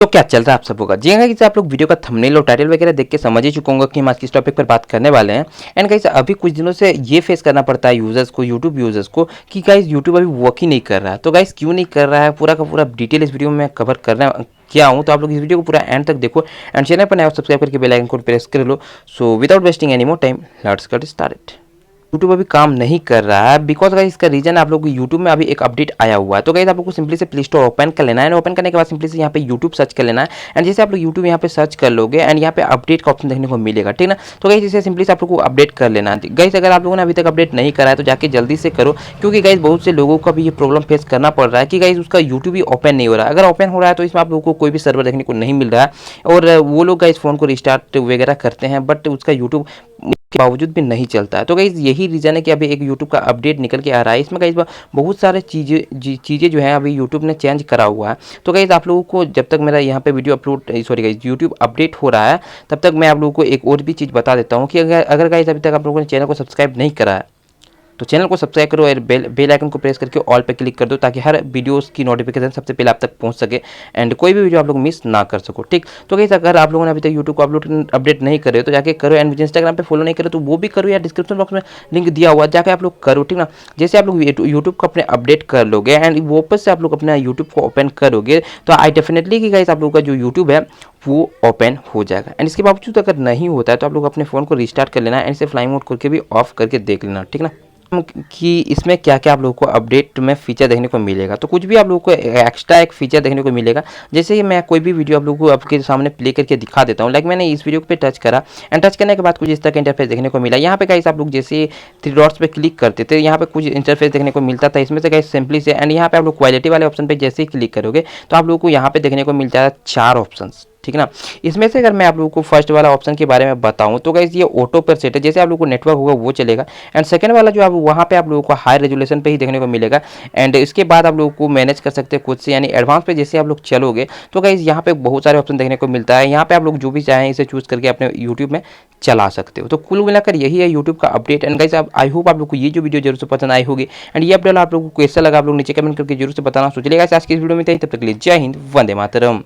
तो क्या चल रहा है आप सबको का जी हाँ गाइस, आप लोग वीडियो का थंबनेल और टाइटल वगैरह देख के समझ ही चुके होंगे कि हम आज किस टॉपिक पर बात करने वाले हैं। एंड गाइस, अभी कुछ दिनों से ये फेस करना पड़ता है यूजर्स को, यूट्यूब यूजर्स को, कि गाइस यूट्यूब अभी वर्क ही नहीं कर रहा है। तो गाइस क्यों नहीं कर रहा है, पूरा का पूरा डिटेल इस वीडियो में कवर करना क्या हूँ, तो आप लोग इस वीडियो को पूरा एंड तक देखो। एंड चैनल पर नया सब्सक्राइब करके बेल आइकन को प्रेस कर लो। So without wasting any more time, let's get started. YouTube अभी काम नहीं कर रहा है बिकॉज गाइस इसका रीजन आप लोग को यूट्यूब में अभी एक अपडेट आया हुआ है। तो गाइस आप लोग को सिंपली से प्ले स्टोर ओपन कर लेना है। ओपन करने के बाद सिंपली से यहाँ पे यूट्यूब सर्च कर लेना है। एंड जैसे आप लोग यूट्यूब यहाँ पे सर्च कर लोगे एंड यहाँ पे अपडेट का ऑप्शन देखने को मिलेगा, ठीक ना। तो गाइस इसे सिंपली से आप लोग को अपडेट कर लेना है। गाइस अगर आप लोगों ने अभी तक अपडेट नहीं करा है तो जाके जल्दी से करो, क्योंकि गाइस बहुत से लोगों का भी ये प्रॉब्लम फेस करना पड़ रहा है कि गाइस उसका यूट्यूब ही ओपन नहीं हो रहा है। अगर ओपन हो रहा है तो इसमें आप लोगों को कोई भी सर्वर देखने को नहीं मिल रहा है और वो लोग गाइस फोन को रिस्टार्ट वगैरह करते हैं बट उसका यूट्यूब के बावजूद भी नहीं चलता है। तो गाइस यही रीज़न है कि अभी एक यूट्यूब का अपडेट निकल के आ रहा है। इसमें गाइस बहुत सारे चीज़ें जो है अभी यूट्यूब ने चेंज करा हुआ है। तो गाइस आप लोगों को जब तक मेरा यहाँ पे video upload sorry guys YouTube update हो रहा है तब तक मैं आप लोगों को एक और भी चीज़ बता देता हूँ कि अगर गाइस अभी तक आप लोगों ने चैनल को सब्सक्राइब नहीं करा है तो चैनल को सब्सक्राइब करो और बेल आइकन को प्रेस करके ऑल पे क्लिक कर दो, ताकि हर वीडियोस की नोटिफिकेशन सबसे पहले आप तक पहुंच सके एंड कोई भी वीडियो आप लोग मिस ना कर सको, ठीक। तो गाइस अगर आप लोगों ने अभी तक यूट्यूब को अपडेट नहीं करे तो जाके करो। एंड मुझे इंस्टाग्राम पे फॉलो नहीं करे तो वो भी करो, या डिस्क्रिप्शन बॉक्स में लिंक दिया हुआ है, जाके आप लोग करो, ठीक ना। जैसे आप लोग यूट्यूब को अपने अपडेट कर लोगे एंड वापस से आप लोग अपना यूट्यूब को ओपन करोगे तो आई डेफिनेटली कि गाइस आप लोगों का जो यूट्यूब है वो ओपन हो जाएगा। एंड इसके बावजूद अगर नहीं होता है तो आप लोग अपने फ़ोन को रिस्टार्ट कर लेना एंड इसे फ्लाइंग मोड करके भी ऑफ करके देख लेना, ठीक ना, कि इसमें क्या क्या आप लोगों को अपडेट में फीचर देखने को मिलेगा। तो कुछ भी आप लोगों को एक्स्ट्रा एक फीचर देखने को मिलेगा। जैसे कि मैं कोई भी वीडियो आप लोगों को आपके सामने प्ले करके दिखा देता हूँ। लाइक मैंने इस वीडियो पे टच करा एंड टच करने के बाद कुछ इस तरह का इंटरफेस देखने को मिला। यहाँ पे गाइस आप लोग जैसे थ्री डॉट्स पे क्लिक करते थे, यहाँ पे कुछ इंटरफेस देखने को मिलता था। इसमें से गाइस सिंपली से एंड यहाँ पे आप लोग क्वालिटी वाले ऑप्शन पे जैसे ही क्लिक करोगे तो आप लोगों को यहाँ पे देखने को मिलता है 4 ऑप्शन, ठीक ना। इसमें से अगर मैं आप लोगों को फर्स्ट वाला ऑप्शन के बारे में बताऊं तो गाइस ये ऑटो पर सेट है, जैसे आप लोगों को नेटवर्क होगा वो चलेगा। एंड सेकंड वाला जो आप वहाँ पे आप लोगों को हाई रेजोल्यूशन पे ही देखने को मिलेगा। एंड इसके बाद आप लोगों को मैनेज कर सकते हैं खुद से, यानी एडवांस पे जैसे आप लोग चलोगे तो गाइस यहाँ पे बहुत सारे ऑप्शन देखने को मिलता है। यहाँ पे आप लोग जो भी चाहें इसे चूज करके अपने यूट्यूब में चला सकते हो। तो कुल मिलाकर यही है यूट्यूब का update. And guys I hope आप लोग को ये जो वीडियो जरूर से पसंद आई होगी एंड ये अपडेट आप लोगों को कैसा लगा आप लोग नीचे कमेंट करके जरूर से बताना। सोच लेगा आज की इस वीडियो में तब तक के लिए जय हिंद, वंदे मातरम।